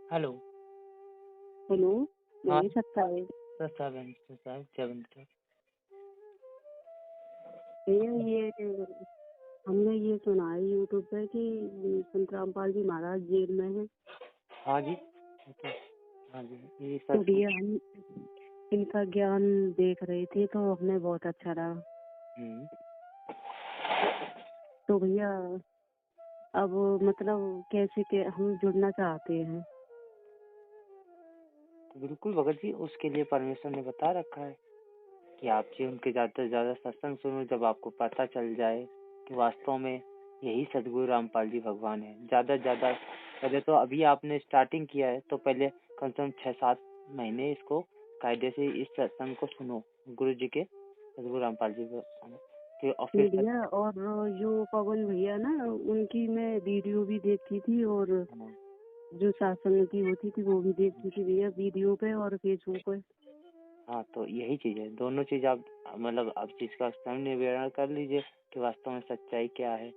Hello. Hello. हाँ, नहीं सकता है। सस्ता बैंक सस्ता जब भैया ये हमने ये सुना है यूट्यूब पे कि संत रामपाल जी महाराज जेल में हैं। हाँ जी। तो, हाँ जी, ये तो सच। भैया हम इनका ज्ञान देख रहे थे तो हमें बहुत अच्छा लगा। हम्म। तो भैया अब मतलब कैसे के हम जुड़ना चाहते हैं। तो बिल्कुल भगत जी, उसके लिए परमेश्वर ने बता रखा है कि आप जी उनके ज़्यादा से ज़्यादा सत्संग सुनो, जब आपको पता चल जाए कि वास्तव में यही सदगुरु रामपाल जी भगवान है। ज़्यादा से ज़्यादा पहले तो अभी आपने स्टार्टिंग किया है तो पहले कम से कम 6-7 महीने इसको कायदे से इस सत्संग को सुनो, गुरु जी के सदगुरु रामपाल जी के नहीं ऑफिस। भैया, और जो पवन भैया ना उनकी मैं वीडियो भी देखती थी और जो सत्संग की होती थी वो भी देखती थी भैया, वीडियो पे और फेसबुक पे। हाँ, तो यही चीज है, दोनों चीज आप मतलब आप चीज का स्वयं निवेदन कर लीजिए कि वास्तव में सच्चाई क्या है।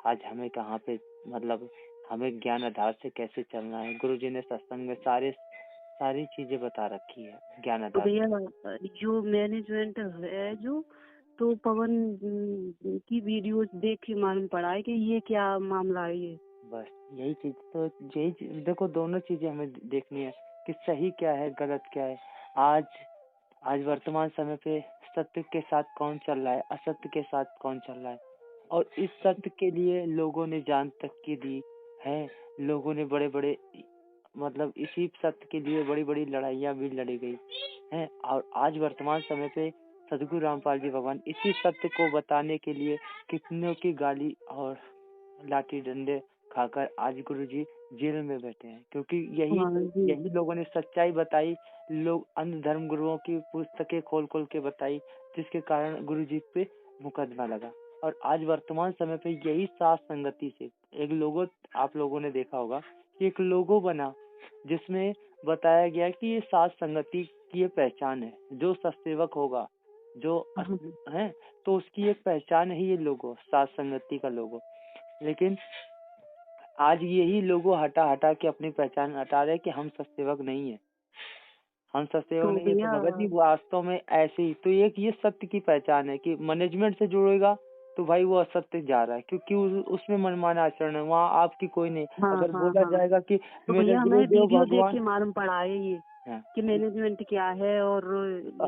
आज हमें कहाँ पे मतलब हमें ज्ञान आधार से कैसे चलना है, गुरु जी ने सत्संग में सारी चीजें बता रखी है ज्ञान तो आधार भैया से। जो मैनेजमेंट है जो, तो पवन की वीडियोस देख के मालूम पड़ा है कि ये क्या मामला है ये। बस यही चीज, तो देखो, दोनों चीजें हमें देखनी है कि सही क्या है गलत क्या है। आज आज वर्तमान समय पे सत्य के साथ कौन चल रहा है, असत्य के साथ कौन चल रहा है, और इस सत्य के लिए लोगों ने जान तक की दी है। लोगों ने बड़े बड़े मतलब इसी सत्य के लिए बड़ी बड़ी लड़ाइयाँ भी लड़ी गई हैं। और आज वर्तमान समय पे सदगुरु रामपाल जी भगवान इसी सत्य को बताने के लिए कितनों की गाली और लाठी डंडे खाकर आज गुरुजी जेल में बैठे हैं, क्योंकि यही हाँ जी। यही लोगों ने सच्चाई बताई। लोग अन्य धर्म गुरुओं की पुस्तकें खोल खोल के बताई, जिसके कारण गुरुजी पे मुकदमा लगा। और आज वर्तमान समय पे यही सात संगति से एक लोगो, आप लोगों ने देखा होगा कि एक लोगो बना जिसमें बताया गया कि ये सात संगति की ये पहचान है। जो सत्सेवक होगा, जो हाँ। है, तो उसकी एक पहचान है ये लोगो, सात संगति का लोगो। लेकिन आज यही लोगो हटा हटा के अपनी पहचान हटा रहे कि हम सत्सेवक नहीं है, हम सत्सेवक तो नहीं है। तो भैया भगत जी वास्तव में ऐसे ही तो एक ये सत्य की पहचान है कि मैनेजमेंट से जुड़ेगा तो भाई वो असत्य जा रहा है, क्योंकि उसमें मनमाना आचरण है, वहाँ आपकी कोई नहीं। हाँ अगर हाँ बोला हाँ। जाएगा कि तो मेरे भैया हमें गुरुदेव वीडियो देख भगवान के मालूम पड़ा है ये है, कि मैनेजमेंट क्या है और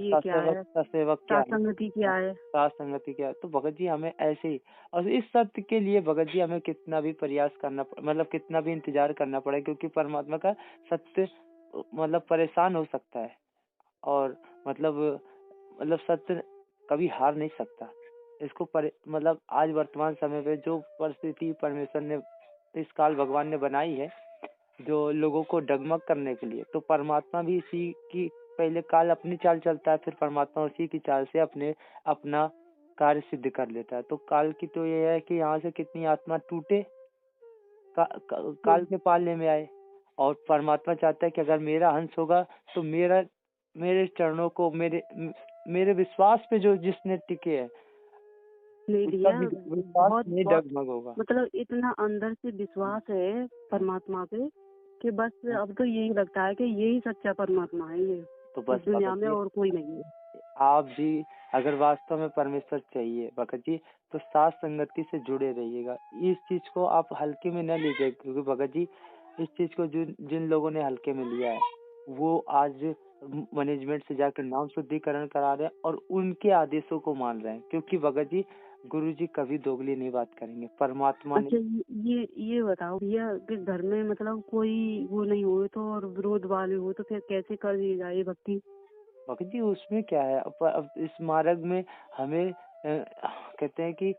ये क्या सत्सेवक है, सत्सेवक क्या है, संगति क्या है। सात संगति क्या है। तो भगत जी हमें ऐसे ही, और इस सत्य के लिए भगत जी हमें कितना भी प्रयास करना मतलब कितना भी इंतजार करना पड़े, क्योंकि परमात्मा का सत्य मतलब परेशान हो सकता है, और मतलब सत्य कभी हार नहीं सकता। इसको मतलब आज वर्तमान समय पे जो परिस्थिति परमेश्वर ने इस काल भगवान ने बनाई है जो लोगों को डगमग करने के लिए, तो परमात्मा भी इसी की पहले काल अपनी चाल चलता है, फिर परमात्मा उसी की चाल से अपना कार्य सिद्ध कर लेता है। तो काल की तो ये है कि यहाँ से कितनी आत्मा टूटे, काल के पालने में आए, और परमात्मा चाहता है कि अगर मेरा हंस होगा तो मेरे चरणों को मेरे विश्वास पे जो जिसने टिके है नहीं उसका भैया, भी विश्वास बहुत नहीं बहुत डगमग होगा। मतलब इतना अंदर से विश्वास है परमात्मा पे कि बस अब तो यही लगता है कि यही सच्चा परमात्मा है ये, तो इस बस दुनिया भगत में जी, और कोई नहीं है। आप भी अगर वास्तव में परमेश्वर चाहिए भगत जी, तो साथ संगति से जुड़े रहिएगा। इस चीज को आप हल्के में न लीजिए, क्योंकि भगत जी इस चीज को जिन लोगों ने हल्के में लिया है वो आज मैनेजमेंट से जाकर नाम शुद्धिकरण करा रहे हैं और उनके आदेशों को मान रहे हैं, क्योंकि भगत जी गुरु जी कभी दोगली नहीं बात करेंगे। परमात्मा ने अच्छा, ये बताओ भैया कि घर में मतलब कोई वो नहीं हुए तो और विरोध वाले हो तो फिर कैसे कर दी जाए भक्ति। भगत जी उसमें क्या है, अब इस मार्ग में हमें कहते हैं कि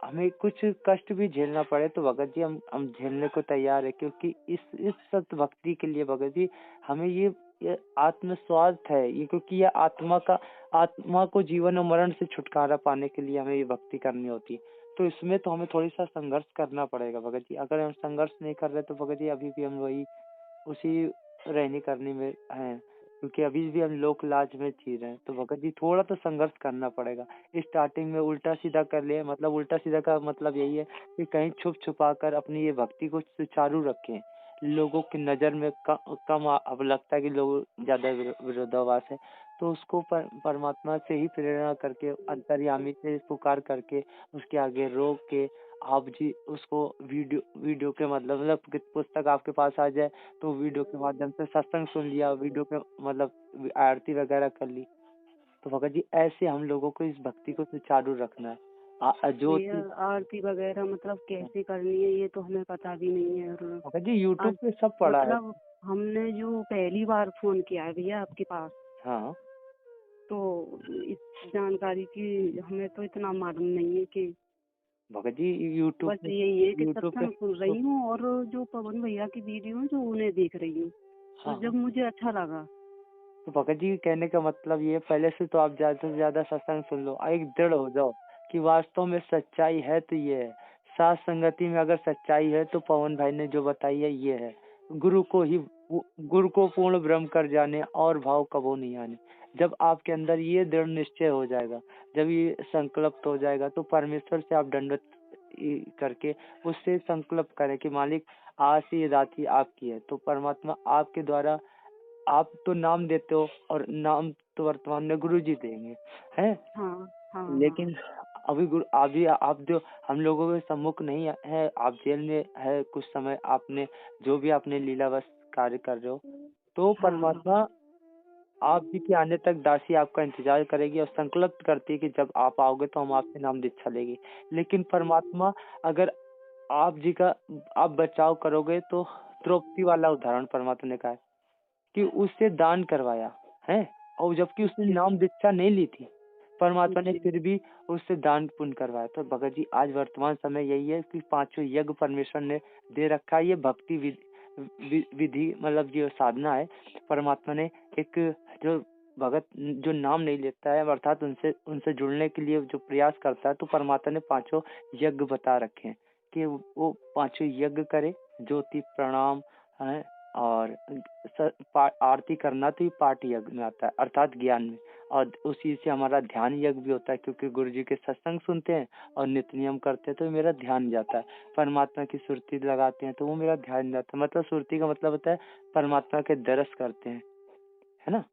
हमें कुछ कष्ट भी झेलना पड़े तो भगत जी हम झेलने को तैयार है, क्योंकि इस सत भक्ति के लिए भगत जी हमें ये आत्मस्वार्थ है ये, क्योंकि ये आत्मा को जीवन और मरण से छुटकारा पाने के लिए हमें ये भक्ति करनी होती है। तो इसमें तो हमें थोड़ी सा संघर्ष करना पड़ेगा भगत जी। अगर हम संघर्ष नहीं कर रहे तो भगत जी अभी भी हम वही उसी रहनी करनी में हैं, क्योंकि अभी भी हम लोक लाज में जी रहे हैं। तो भगत जी थोड़ा तो संघर्ष करना पड़ेगा। स्टार्टिंग में उल्टा सीधा कर लिए, मतलब उल्टा सीधा का मतलब यही है कि कहीं छुप छुपा कर अपनी ये भक्ति को सुचारू रखें, लोगों की नज़र में कम अब लगता है कि लोग ज़्यादा विरोधाभास है, तो उसको परमात्मा से ही प्रेरणा करके, अंतर्यामी से पुकार करके, उसके आगे रोक के आप जी उसको वीडियो वीडियो के मतलब कि पुस्तक आपके पास आ जाए, तो वीडियो के माध्यम से सत्संग सुन लिया, वीडियो के मतलब आरती वगैरह कर ली। तो भगत जी ऐसे हम लोगों को इस भक्ति को सुचारू रखना है। भैया ज्योति आरती वगैरह मतलब कैसे करनी है ये तो हमें पता भी नहीं है। और भगत जी यूट्यूब आज पे सब पड़ा है। मतलब हमने जो पहली बार फोन किया है भैया आपके पास, हाँ तो इस जानकारी की हमें तो इतना मालूम नहीं है कि भगत जी यूट्यूब बस पे यही है कि यूट्यूब पे सत्संग सुन रही हूँ और जो पवन भैया की वीडियो है जो उन्हें देख रही हूँ, तो हाँ जब मुझे अच्छा लगा। तो भगत जी कहने का मतलब ये है, पहले से तो आप ज्यादा से ज्यादा सत्संग सुन लो, एक दृढ़ हो जाओ कि वास्तव में सच्चाई है तो ये है। साथ संगति में अगर सच्चाई है तो पवन भाई ने जो बताई है ये है। गुरु को ही गुरु को पूर्ण ब्रह्म कर जाने और भाव कबो नहीं आने। जब आपके अंदर ये दृढ़ निश्चय हो जाएगा, जब ये संकल्प हो जाएगा, तो परमेश्वर से आप दंडवत करके उससे संकल्प करें कि मालिक आज से ये रात्रि आपकी है। तो परमात्मा आपके द्वारा, आप तो नाम देते हो और नाम तो वर्तमान में गुरु जी देंगे हैं, हाँ हाँ हाँ। लेकिन अभी आप जो हम लोगों के सम्मुख नहीं है, आप जेल में है कुछ समय, आपने जो भी आपने लीलावश कार्य कर रहे हो, तो हाँ परमात्मा आप जी के आने तक दासी आपका इंतजार करेगी और संकल्प करती है कि जब आप आओगे तो हम आपसे नाम दीक्षा लेंगे। लेकिन परमात्मा अगर आप जी का आप बचाव करोगे, तो द्रौपदी वाला उदाहरण परमात्मा ने कहा है कि उससे दान करवाया है, और जबकि उसने जी नाम दीक्षा नहीं ली थी, परमात्मा ने जी फिर भी उससे दान पुण्य करवाया। तो भगत जी आज वर्तमान समय यही है कि पांचों यज्ञ परमेश्वर ने दे रखा है। ये भक्ति विधि मतलब जो साधना है, परमात्मा ने एक जो भगत जो नाम नहीं लेता है अर्थात उनसे उनसे जुड़ने के लिए जो प्रयास करता है, तो परमात्मा ने पांचों यज्ञ बता रखे हैं कि वो पांचों यज्ञ करे। ज्योति प्रणाम है, और आरती करना तो ये पाठ यज्ञ में आता है अर्थात ज्ञान में, और उसी से हमारा ध्यान यज्ञ भी होता है, क्योंकि गुरु जी के सत्संग सुनते हैं और नित्य नियम करते हैं तो मेरा ध्यान जाता है। परमात्मा की सुरती लगाते हैं तो वो मेरा ध्यान जाता है। मतलब सुरती का मतलब होता है परमात्मा के दर्श करते हैं, है ना।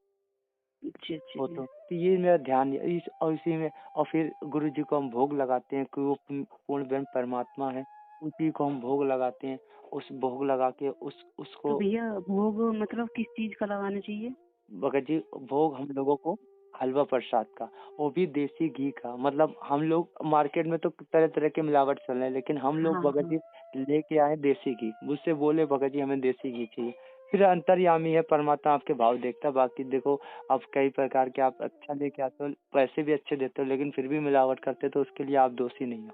जी वो जी। तो ये मेरा ध्यान इस और इसी में, और फिर गुरु जी को हम भोग लगाते हैं कि वो पूर्ण ब्रह्म परमात्मा है, उसी को हम भोग लगाते हैं। उस भोग लगा के तो उसको भैया भोग मतलब किस चीज का लगाना चाहिए? भगत जी भोग हम लोगों को हलवा प्रसाद का, वो भी देसी घी का। मतलब हम लोग मार्केट में तो तरह तरह के मिलावट चल रहे हैं, लेकिन हम लोग हाँ भगत हाँ। जी लेके आए देसी घी। मुझसे बोले भगत जी हमें देसी घी चाहिए। फिर अंतर्यामी है परमात्मा, आपके भाव देखता है। बाकी देखो आप कई प्रकार के आप अच्छा लेके आते हो, पैसे भी अच्छे देते हो, लेकिन फिर भी मिलावट करते हो, तो उसके लिए आप दोषी नहीं हो,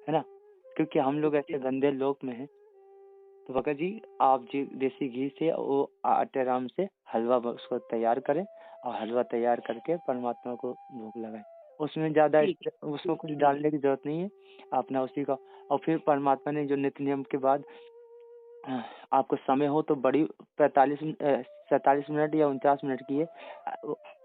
है ना। क्योंकि हम लोग जी ऐसे गंदे लोक में हैं। तो भगत जी आप जी देसी घी से वो आटे राम से हलवा उसको तैयार करें, और हलवा तैयार करके परमात्मा को भोग लगाएं। उसमें ज्यादा ठीक उसको कुछ ठीक। डालने की जरूरत नहीं है, अपना उसी का। और फिर परमात्मा ने जो नित्य नियम के बाद आपको समय हो तो बड़ी 47 मिनट या 49 मिनट की है,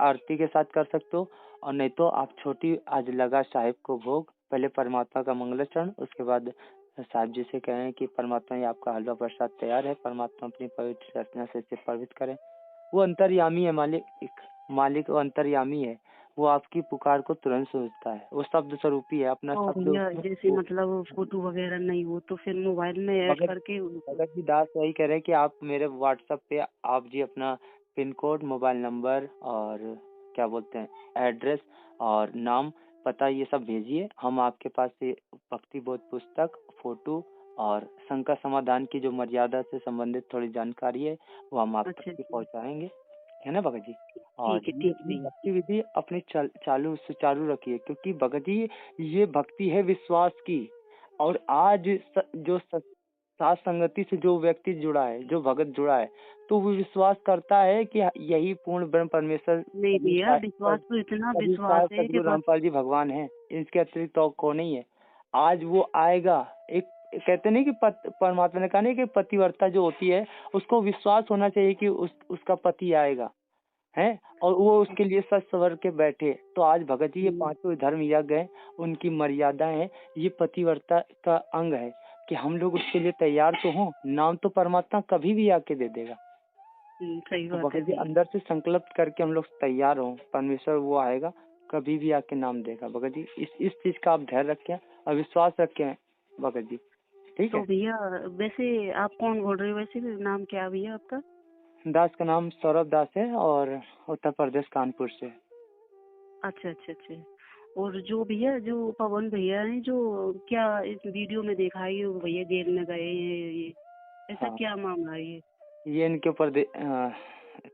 आरती के साथ कर सकते हो। और नहीं तो आप छोटी आज लगा साहिब को भोग, पहले परमात्मा का मंगलाचरण, उसके बाद साहिब जी से कहें कि परमात्मा ये आपका हलवा प्रसाद तैयार है, परमात्मा अपनी पवित्र रचना से इसे पवित्र करें। वो अंतर्यामी है, मालिक वो अंतर्यामी है। वो आपकी पुकार को तुरंत सुनता है, वो शब्द स्वरूपी है, अपना और शब्द भैया उसमें जैसे मतलब फोटो वगैरह नहीं हो तो फिर मोबाइल में ऐड भगत करके भगत जी दास यही कह रहे हैं कि आप मेरे व्हाट्सएप पे आप जी अपना पिन कोड, मोबाइल नंबर और क्या बोलते हैं एड्रेस और नाम पता ये सब भेजिए। हम आपके पास से भक्ति बोध पुस्तक, फोटो और शंका समाधान की जो मर्यादा से संबंधित थोड़ी जानकारी है वो हम आप तक अच्छा के अच्छा। पहुंचाएंगे, है ना भगत जी। और ठीक ये भैया। भक्ति विधि अपनी चालू सुचारू रखिए, क्योंकि भगत जी ये भक्ति है विश्वास की। और आज जो साथ संगति से जो व्यक्ति जुड़ा है, जो भगत जुड़ा है, तो वो विश्वास करता है कि यही पूर्ण ब्रह्म परमेश्वर नहीं भैया विश्वास तो इतना कभी विश्वास साहब है कि सदगुरु बस। रामपाल जी भगवान हैं, इसके अतिरिक्त तो को नहीं है। आज वो आएगा। एक कहते नहीं कि परमात्मा ने कहा नहीं कि पतिव्रता जो होती है उसको विश्वास होना चाहिए कि उसका पति आएगा है, और वो उसके लिए सच सवर के बैठे। तो आज भगत जी ये पांचों धर्म यज्ञ है, उनकी मर्यादा है, ये पतिव्रता का अंग है। कि हम लोग उसके लिए तैयार तो हों। नाम तो परमात्मा कभी भी आके दे देगा। सही तो बात है भगत जी भैया। अंदर से संकल्प करके हम लोग तैयार हों, परमेश्वर वो आएगा, कभी भी आके नाम देगा। भगत जी इस चीज का आप ध्यान रखें और विश्वास रखें भगत जी, ठीक तो है। भैया वैसे आप कौन बोल रहे हो, वैसे नाम क्या है भैया आपका? दास का नाम सौरभ दास है और उत्तर प्रदेश कानपुर से। अच्छा अच्छा अच्छा। और जो भैया जो पवन भैया हैं, जो क्या इस वीडियो में देखा है वो भैया जेल में गए हैं, ये ऐसा हाँ, क्या मामला है ये? ये इनके ऊपर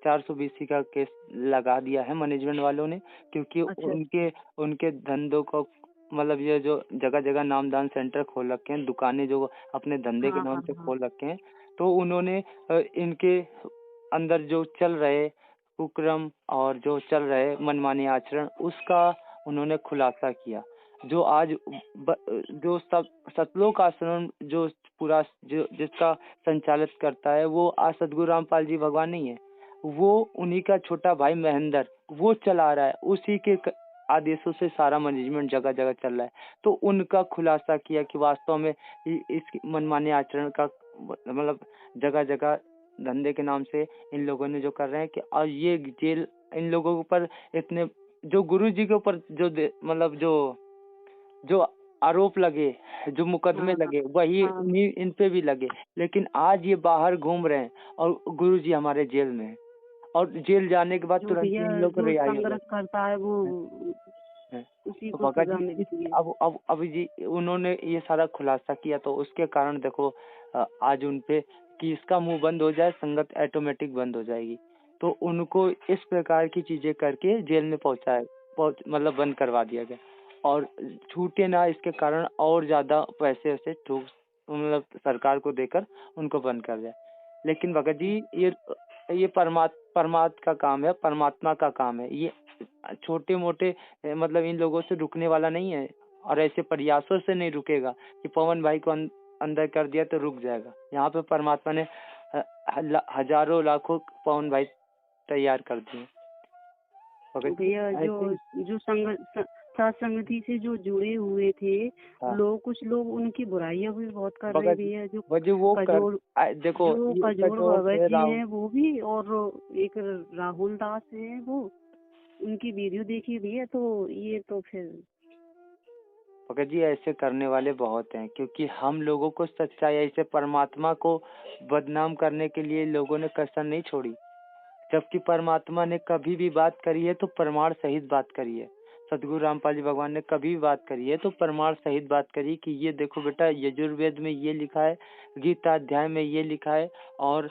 420 का केस लगा दिया है मैनेजमेंट वालों ने, क्योंकि अच्छा। उनके उनके धंधों को, मतलब ये जो जगह जगह नामदान सेंटर खोल रखे हैं, दुकानें जो अपने धंधे के हाँ नाम हाँ से हाँ। खोल रखे हैं, तो उन्होंने इनके अंदर जो चल रहे कुक्रम और जो चल रहे मनमाने आचरण, उसका उन्होंने खुलासा किया। जो आज जो सब सतलोक आश्रम जो पूरा जो जिसका संचालित करता है, वो आज सतगुरु रामपाल जी भगवान नहीं है, वो उन्हीं का छोटा भाई महेंद्र वो चला रहा है। उसी के आदेशों से सारा मैनेजमेंट जगह जगह चल रहा है। तो उनका खुलासा किया कि वास्तव में इस मनमाने आचरण का मतलब जगह जगह धंधे के नाम से इन लोगों ने जो कर रहे हैं कि और ये जेल इन लोगों के ऊपर इतने जो गुरु जी के ऊपर जो मतलब जो आरोप लगे, जो मुकदमे हाँ हाँ लगे, वही हाँ। इन पे भी लगे। लेकिन आज ये बाहर घूम रहे हैं और गुरु जी हमारे जेल में हैं, और जेल जाने के बाद जो तुरंत भैया इन लोग को जो रिहाई हो संघर्ष जाती करता है वो है। उसी तो को भगत सजा जी मिलती है। अब जी उन्होंने ये सारा खुलासा किया, तो उसके कारण देखो आज उन पे कि इसका मुंह बंद हो जाए, संगत ऑटोमेटिक बंद हो जाएगी। तो उनको इस प्रकार की चीजें करके जेल में मतलब बंद करवा दिया गया, और छूटे ना इसके कारण और ज्यादा पैसे ऐसे ठूस मतलब सरकार को देकर उनको बंद कर दिया। लेकिन भगत जी ये परमात्मा का काम है, परमात्मा का काम है। ये छोटे मोटे मतलब इन लोगों से रुकने वाला नहीं है, और ऐसे प्रयासों से नहीं रुकेगा कि पवन भाई को अंदर कर दिया तो रुक जाएगा। यहाँ पे परमात्मा ने हजारों लाखों पवन भाई तैयार कर दिए। तो भगत जी भैया जो ऐसे ही। जो साथ संगति से जो जुड़े हुए थे हाँ लोग, कुछ लोग उनकी बुराइयां भी बहुत कर रहे हैं भगत जी भैया। जो भगत जी वो कर कजोड़ देखो जो ये कजोड़ कठोर भगत से जी राव हैं वो भी, और एक राहुल दास हैं वो, उनकी वीडियो देखी भैया। तो ये तो फिर भगत जी ऐसे करने वाले बहुत हैं, क्योंकि हम लोगों को सच्चाई ऐसे परमात्मा को बदनाम करने के लिए लोगों ने कसर नहीं छोड़ी। जबकि परमात्मा ने कभी भी बात करी है तो प्रमाण सहित बात करी है। सदगुरु रामपाल जी भगवान ने कभी भी बात करी है तो प्रमाण सहित बात करी कि ये देखो बेटा, यजुर्वेद में ये लिखा है, गीता अध्याय में ये लिखा है, और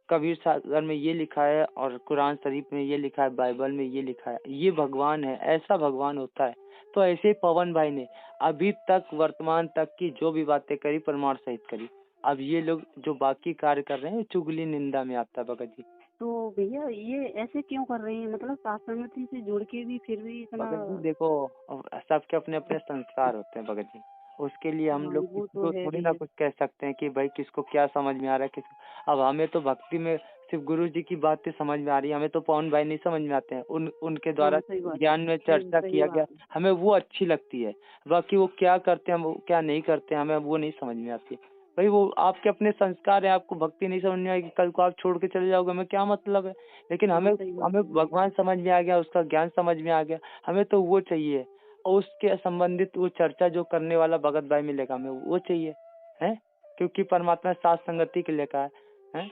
कबीर सागर में ये लिखा है, और कुरान शरीफ में ये लिखा है, बाइबल में ये लिखा है। ये भगवान है, ऐसा भगवान होता है। तो ऐसे पवन भाई ने अभी तक वर्तमान तक की जो भी बातें करी प्रमाण सहित करी। अब ये लोग जो बाकी कार्य कर रहे हैं चुगली निंदा में आता है भगत जी। तो भैया ये ऐसे क्यों कर रहे हैं? मतलब साथ संगति से जुड़ के भी फिर भी इतना। भगत जी देखो, अब सबके अपने अपने संस्कार होते हैं भगत जी। उसके लिए हम हाँ लोग वो किसी तो को है थोड़ी ना भैया। कुछ कह सकते हैं कि भाई किसको क्या समझ में आ रहा है, किसको। अब हमें तो भक्ति में सिर्फ गुरु जी की बातें समझ में आ रही है, हमें तो पवन भाई नहीं समझ में आते हैं। उनके द्वारा हाँ सही बात है। ज्ञान में सही चर्चा सही किया गया, बात है। हमें वो अच्छी लगती है। बाकी वो क्या करते हैं, वो क्या नहीं करते हैं, हमें वो नहीं समझ में आती है। भाई वो आपके अपने संस्कार है, आपको भक्ति नहीं समझ में आएगी, कल को आप छोड़ के चले जाओगे, हमें क्या मतलब है। लेकिन हाँ हमें सही बात हमें है भैया। भगवान समझ में आ गया, उसका ज्ञान समझ में आ गया, हमें तो वो चाहिए। और उसके संबंधित वो चर्चा जो करने वाला भगत भाई मिलेगा, हमें वो चाहिए है। क्योंकि परमात्मा साथ संगति के लिए कहा है।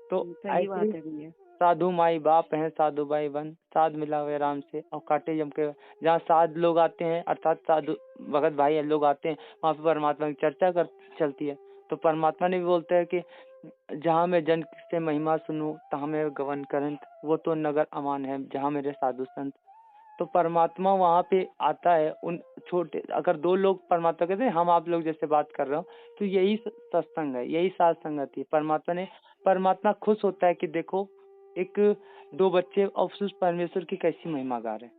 तो सही ऐसे ही बात है भैया। साधु माई बाप हैं, साधु भाई बहन, साध मिला हुए राम से और काटे जम के। जहाँ साध लोग आते हैं अर्थात साधु भगत भाई लोग आते हैं, वहाँ पे परमात्मा की चर्चा कर चलती है। तो परमात्मा ने भी बोलते हैं कि जहाँ मैं जन से महिमा सुनूं तहाँ मैं गवन करंत, वो तो नगर अमान है जहाँ मेरे साधु संत। तो परमात्मा वहाँ पे आता है। उन छोटे अगर दो लोग परमात्मा कहते हैं, हम आप लोग जैसे बात कर रहे हो, तो यही सत्संग है, यही साथ संगति है। परमात्मा खुश होता है कि देखो एक दो बच्चे और उस परमेश्वर की कैसी महिमा गा रहे हैं।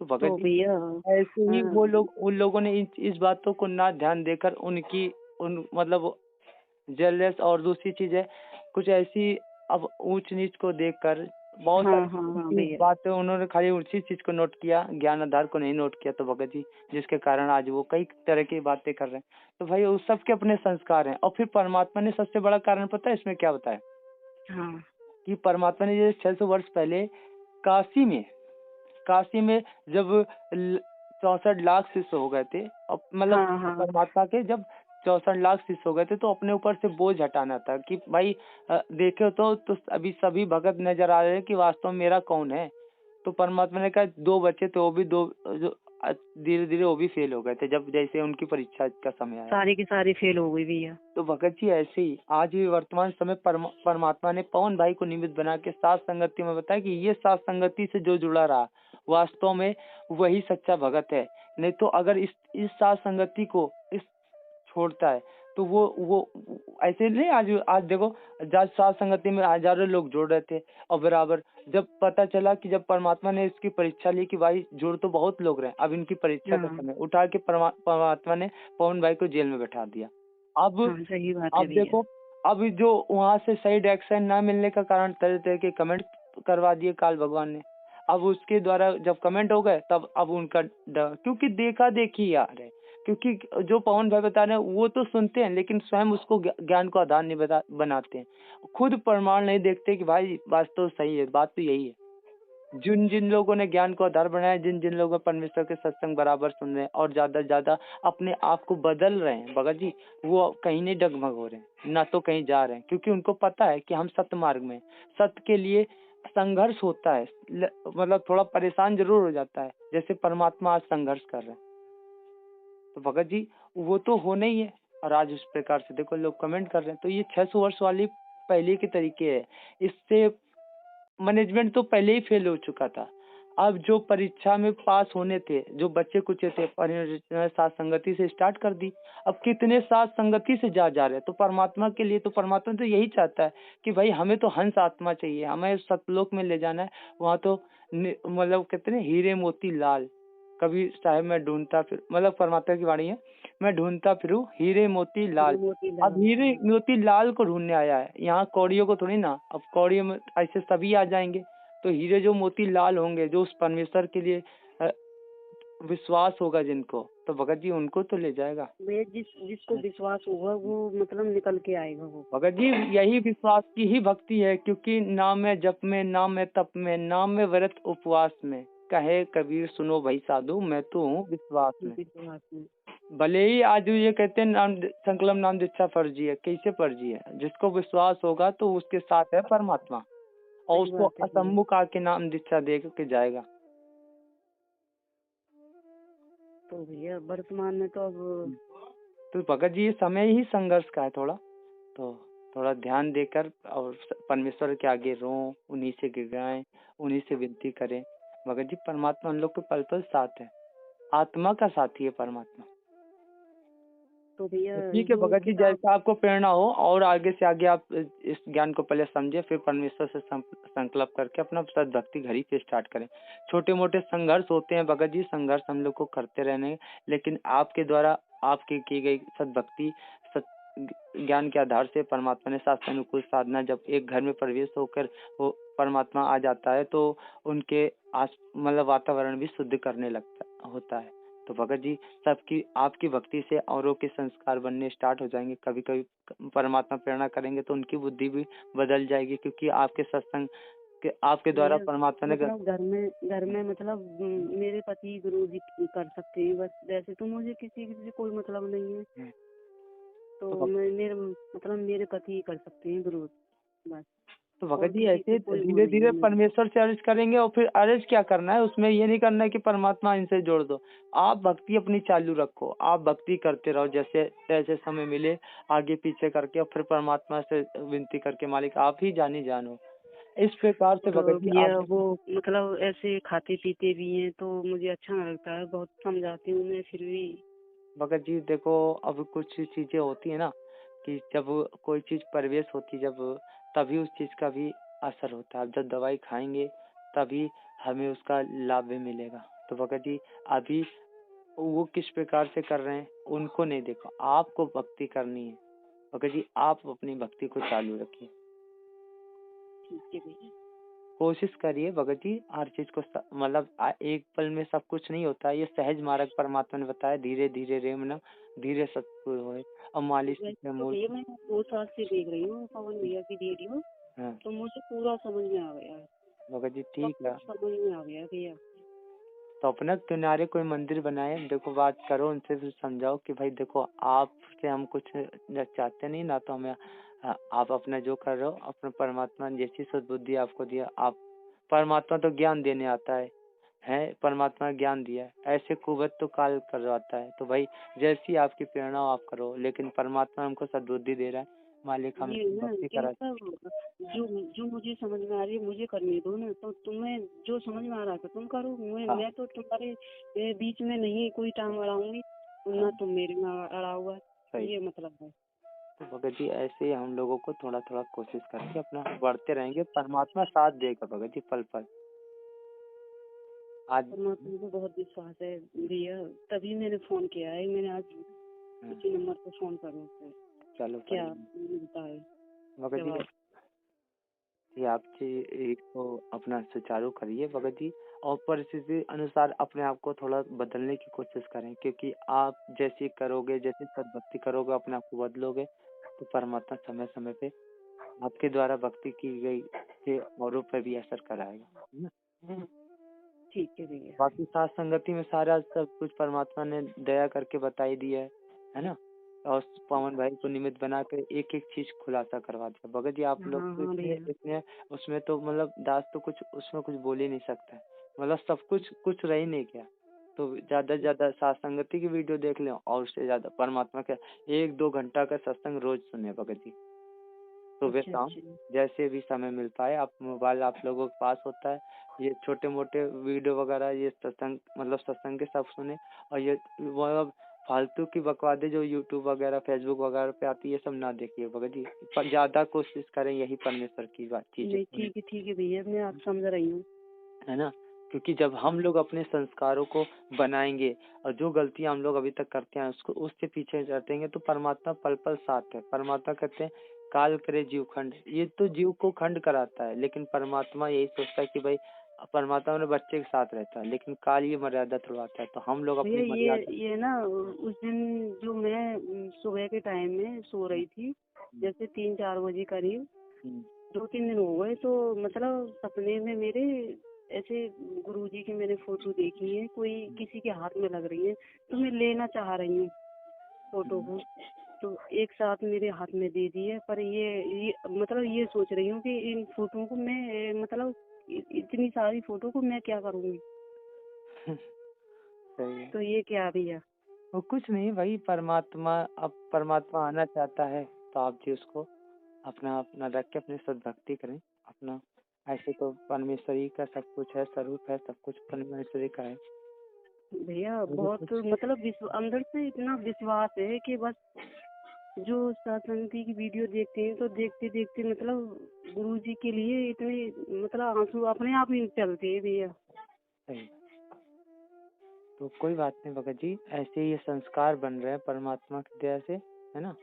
तो भगत तो जी भैया ऐसे ही वो लोग उन लोगों ने इस बातों को ना ध्यान देकर उनकी उन मतलब जेलस, और दूसरी चीज है कुछ ऐसी अब ऊंच नीच को देखकर बहुत हाँ सारी हाँ हाँ उनकी भैया। बातें उन्होंने खाली उसी चीज को नोट किया, ज्ञान आधार को नहीं नोट किया, तो भगत जी जिसके कारण आज वो कई तरह की बातें कर रहे हैं। तो भाई उस सबके अपने संस्कार हैं। और फिर परमात्मा ने सबसे बड़ा कारण पता है इसमें क्या बताया, हाँ कि परमात्मा ने ये 600 वर्ष पहले काशी में काशी में जब 64 लाख शिष्य हो गए थे, अब मतलब हाँ हाँ परमात्मा के जब 64 लाख शिष्य हो गए थे, तो अपने ऊपर से बोझ हटाना था कि भाई देखे तो अभी सभी भगत नजर आ रहे हैं कि वास्तव में मेरा कौन है। तो परमात्मा ने कहा 2 बच्चे थे, वो भी दो जो धीरे धीरे वो भी फेल हो गए थे जब जैसे उनकी परीक्षा का समय आया। सारे के सारे फेल हो गए भैया। तो भगत जी ऐसे ही आज भी वर्तमान समय परमात्मा ने पवन भाई को निमित्त बना के सात संगति में बताया कि ये सात संगति से जो जुड़ा रहा वास्तव में वही सच्चा भगत है। नहीं तो अगर इस सात संगति को इस छोड़ता है तो वो ऐसे नहीं। आज आज देखो, जब सात संगति में हजारों लोग जुड़ रहे थे और बराबर जब पता चला कि जब परमात्मा ने इसकी परीक्षा ली कि भाई जुड़ तो बहुत लोग रहे, अब इनकी परीक्षा का हाँ समय उठा के परमात्मा ने पवन भाई को जेल में बैठा दिया। अब हाँ सही बात है अब भैया। देखो, अब जो वहां से सही डायरेक्शन ना मिलने का कारण तरह तरह के कमेंट करवा दिए काल भगवान ने। अब उसके द्वारा जब कमेंट हो गए तब अब उनका क्योंकि देखा देखी आ रहे, क्योंकि जो पवन भाई बता रहे हैं वो तो सुनते हैं लेकिन स्वयं उसको ज्ञान को आधार नहीं बनाते हैं, खुद प्रमाण नहीं देखते कि भाई वास्तव सही है। बात तो यही है, जिन जिन लोगों ने ज्ञान को आधार बनाया, जिन जिन लोगों परमेश्वर के सत्संग बराबर सुन रहे हैं और ज्यादा से ज्यादा अपने आप को बदल रहे हैं भगत जी, वो कहीं नहीं डगमग हो रहे हैं, ना तो कहीं जा रहे हैं, क्योंकि उनको पता है कि हम सत्य मार्ग में सत्य के लिए संघर्ष होता है। मतलब थोड़ा परेशान जरूर हो जाता है, जैसे परमात्मा आज संघर्ष कर रहे हैं। तो भगत जी वो तो होना ही है। और आज उस प्रकार से देखो लोग कमेंट कर रहे हैं, तो ये 600 वर्ष वाली पहले के तरीके है। इससे मैनेजमेंट तो पहले ही फेल हो चुका था। अब जो परीक्षा में पास होने थे, जो बच्चे कुछ थे, सात संगति से स्टार्ट कर दी। अब कितने सात संगति से जा रहे हैं। तो परमात्मा के लिए तो परमात्मा तो यही चाहता है कि भाई हमें तो हंस आत्मा चाहिए, हमें सतलोक में ले जाना है। वहां तो मतलब कहते हैं हीरे मोती लाल, कभी साहेब मैं ढूंढता फिर, मतलब परमात्मा की वाणी है, मैं ढूंढता फिरूं हीरे मोती लाल। अब मोतीलाल। हीरे हाँ मोती लाल को ढूंढने आया है, यहाँ कौड़ियों को थोड़ी ना। अब कौड़ियों में ऐसे सभी आ जाएंगे, तो हीरे जो मोती लाल होंगे, जो उस परमेश्वर के लिए अ, विश्वास होगा जिनको, तो भगत जी उनको तो ले जाएगा। भैया जिसको विश्वास होगा वो मतलब निकल के आएगा वो। भगत जी यही विश्वास की ही भक्ति है, क्योंकि नाम है जप में, नाम है तप में, नाम है व्रत उपवास में, कहे कबीर सुनो भाई साधु मैं तो हूँ विश्वास में। विश्वास में। भले ही आज ये कहते हैं नाम संकल्प नाम दीक्षा फर्जी है, कैसे फर्जी है? जिसको विश्वास होगा तो उसके साथ है परमात्मा, और सही उसको बात है भैया। असम्मुख आके नाम दीक्षा दे के जाएगा। तो भैया वर्तमान में तो अब तो भगत जी ये समय ही संघर्ष का है थोड़ा, तो थोड़ा ध्यान देकर और परमेश्वर के आगे रो, उन्हीं से गिड़गिड़ाएं, उन्हीं से विनती करें। भगत जी परमात्मा उन लोग के पल पल साथ है, आत्मा का साथी है परमात्मा। तो भैया तो ठीक है जो भगत जी, किताब। जैसा आपको प्रेरणा हो और आगे से आगे आप इस ज्ञान को पहले समझे, फिर परमेश्वर से संकल्प करके अपना सद्भक्ति घर ही से स्टार्ट करें। छोटे मोटे संघर्ष होते हैं भगत जी, संघर्ष हम लोग को करते रहने हैं, लेकिन आपके द्वारा आपकी की गई सद्भक्ति ज्ञान के आधार से परमात्मा ने शास्त्रानुकूल साधना, जब एक घर में प्रवेश होकर वो परमात्मा आ जाता है तो उनके आस मतलब वातावरण भी शुद्ध करने लगता होता है। तो भगत जी सबकी आपकी भक्ति से औरों के संस्कार बनने स्टार्ट हो जाएंगे। कभी कभी परमात्मा प्रेरणा करेंगे तो उनकी बुद्धि भी बदल जाएगी, क्योंकि आपके सत्संग के आपके द्वारा भैया परमात्मा ने मतलब घर में मतलब मेरे पति गुरु जी कर सकते हैं बस, वैसे तो मुझे किसी से कोई मतलब नहीं है। तो मैं मेरे पति ही कर सकते हैं गुरु बस। तो और भगत जी किसी से ऐसे कोई वो धीरे नहीं धीरे है मेरे। परमेश्वर से अर्ज करेंगे, और फिर अर्ज क्या करना है उसमें ये नहीं करना है कि परमात्मा इनसे जोड़ दो। आप भक्ति अपनी चालू रखो, आप भक्ति करते रहो, जैसे जैसे समय मिले आगे पीछे करके, और फिर परमात्मा से विनती करके मालिक आप ही जानी जानो। इस प्रकार से और भगत जी भैया आप वो मतलब ऐसे खाते पीते भी हैं तो मुझे अच्छा नहीं लगता है, बहुत समझाती हूँ मैं फिर भी। भगत जी देखो, अब कुछ चीजें होती है ना कि जब कोई चीज प्रवेश होती जब, तभी उस चीज का भी असर होता है। अब जब दवाई खाएंगे तभी हमें उसका लाभ भी मिलेगा। तो भगत जी अभी वो किस प्रकार से कर रहे हैं उनको नहीं देखो, आपको भक्ति करनी है। भगत जी आप अपनी भक्ति को चालू रखिए। ठीक है भैया। कोशिश करिए भगत जी हर चीज को मतलब एक पल में सब कुछ नहीं होता है। ये सहज मार्ग परमात्मा ने बताया, धीरे धीरे रेमना धीरे सतपुर होए और मालिश वैसे में तो मूल। भैया मैं 2 साल से देख रही हूँ पवन भैया की वीडियो, हाँ तो मुझे पूरा समझ में आ गया है। भगत जी सब ठीक है। कुछ समझ में आ गया भैया। तो अपना किनारे कोई मंदिर बनाए, देखो बात करो उनसे, फिर समझाओ कि भाई देखो आपसे हम कुछ चाहते नहीं ना, तो हमें आप अपना जो कर रहे हो अपने परमात्मा ने जैसी सद्बुद्धि आपको दिया, आप परमात्मा तो ज्ञान देने आता है परमात्मा ने ज्ञान दिया है, ऐसे कुवत तो काल करवाता है। तो भाई जैसी आपकी प्रेरणा हो आप करो, लेकिन परमात्मा हमको सद्बुद्धि दे रहा है, मालिक हम ये ना भक्ति कि करा। मतलब जो जो मुझे समझ में आ रही है मुझे करने दो ना, तो तुम्हें जो समझ में आ रहा है तुम करो। हाँ मैं तो तुम्हारे बीच में नहीं कोई टांग अड़ाऊंगी, ना तुम मेरे में अड़ाओगे, सही। ये मतलब है। तो भगत जी ऐसे ही हम लोगों को थोड़ा थोड़ा कोशिश करके अपना बढ़ते रहेंगे, परमात्मा साथ देगा भगत जी पल पल। आज परमात्मा को बहुत विश्वास है भैया, तभी मैंने फोन किया है। मैंने आज किसी नंबर पे फोन करूँ तो चलो क्या बढ़िया। मिलता है भगत जी जवाब। ये आप एक तो अपना सुचारू करिए भगत जी, और परिस्थिति अनुसार अपने आप को थोड़ा बदलने की कोशिश करें, क्योंकि आप जैसी करोगे, जैसी सद्भक्ति करोगे, अपने आप को बदलोगे, तो परमात्मा समय समय पे आपके द्वारा भक्ति की गई के औरों पर भी असर कराएगा, है ना। ठीक है भैया। बाकी साथ संगति में सारा सब कुछ परमात्मा ने दया करके बता ही दिया है ना। और पवन भाई को निमित्त बना कर एक एक चीज खुलासा करवा दिया भगत जी। आप लोग हाँ तो हाँ इतने भैया। इतने उसमें तो मतलब दास तो कुछ उसमें कुछ बोल ही नहीं सकता है, मतलब सब कुछ रह ही नहीं गया। तो ज्यादा से ज्यादा साथ संगति की वीडियो देख लें, और उससे ज्यादा परमात्मा का 1-2 घंटा का सत्संग रोज सुने भगत जी, सुबह अच्छा शाम अच्छा। जैसे भी समय मिल पाए। आप मोबाइल आप लोगों के पास होता है, ये छोटे मोटे वीडियो वगैरह ये सत्संग मतलब सत्संग के सब सुने। और ये मतलब फालतू की बकवादे जो यूट्यूब वगैरह फेसबुक वगैरह पे आती है ये सब ना देखिए भगत जी, पर ज्यादा कोशिश करें यही परमेश्वर की बात चीजें नहीं सुने, ठीक है भैया, मैं आप समझ रही हूँ। है ना। क्योंकि जब हम लोग अपने संस्कारों को बनाएंगे और जो गलतियां हम लोग अभी तक करते हैं उसको उसके पीछे हटेंगे, तो परमात्मा पल पल साथ है। परमात्मा कहते हैं काल करे जीव खंड, ये तो जीव को खंड कराता है, लेकिन परमात्मा यही सोचता है कि भाई परमात्मा अपने बच्चे के साथ रहता है, लेकिन काल ये मर्यादा छुड़वाता है, तो हम लोग भैया अपनी मर्यादा। ये ना उस दिन जो मैं सुबह के टाइम में सो रही थी, जैसे 3-4 बजे करीब, हम्म, 2-3 दिन हो गए, तो मतलब सपने में मेरे ऐसे गुरुजी की मैंने फोटो देखी है, कोई किसी के हाथ में लग रही है, तो मैं लेना चाह रही हूँ फोटो को, तो एक साथ मेरे हाथ में दे दी है। पर ये मतलब ये सोच रही हूँ कि इन फोटो को मैं मतलब इतनी सारी फोटो को मैं क्या करूँगी, सही है। तो ये क्या भैया। वो कुछ नहीं भाई, परमात्मा अब परमात्मा आना चाहता है तो आप जी उसको अपना अपना रख के अपनी सद्भक्ति करें अपना। ऐसे तो परमेश्वरी का सब कुछ है, स्वरूप है, सब कुछ परमेश्वरी का है। भैया मुझे बहुत कुछ मतलब अंदर से इतना विश्वास है कि बस जो सत्संगी की वीडियो देखते हैं तो देखते देखते मतलब गुरुजी के लिए इतने मतलब आंसू अपने आप ही चलते हैं भैया। सही। तो कोई बात नहीं भगत जी, ऐसे ये संस्कार बन रहे हैं परमात्मा की दया से, है ना।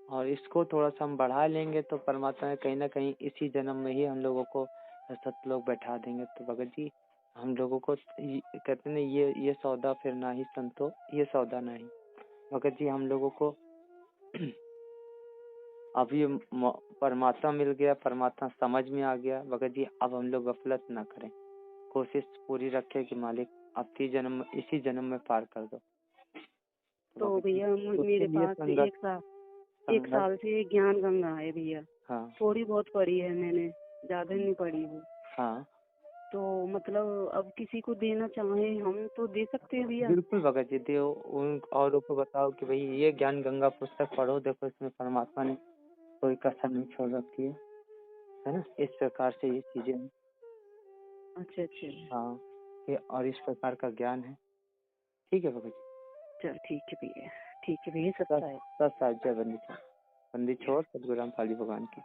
और इसको थोड़ा सा हम बढ़ा लेंगे तो परमात्मा कहीं ना कहीं इसी जन्म में ही हम लोगों को सतलोक बैठा देंगे। तो भगत जी हम लोगों को कहते हैं ये सौदा फिर ना ही संतो, ये सौदा नहीं। भगत जी हम लोगों को अब ये परमात्मा मिल गया, परमात्मा समझ में आ गया भगत जी। अब हम लोग गफलत ना करें, कोशिश पूरी रखें कि मालिक आपकी जन्म इसी जन्म में पार कर दो। तो तो भगत जी भैया उसके मेरे लिए पास संगत एक संगत। साल से ज्ञान गंगा है भैया, हाँ थोड़ी बहुत पढ़ी है मैंने, ज्यादा नहीं पढ़ी वो। हाँ तो मतलब अब किसी को देना चाहे हम तो दे सकते हैं भैया। बिल्कुल भगत जी दो, उन औरों को बताओ कि भाई ये ज्ञान गंगा पुस्तक पढ़ो, देखो इसमें परमात्मा ने कोई कसर नहीं छोड़ रखी है ना। इस प्रकार से ये चीजें हैं। अच्छा अच्छा। हाँ ये और इस प्रकार का ज्ञान है। ठीक है भगत चल ठीक है भैया, ठीक है भैया, जी। सत्ता है। सत साहित्य बंदी छोड़ सतगुरु रामपाल जी भगवान की।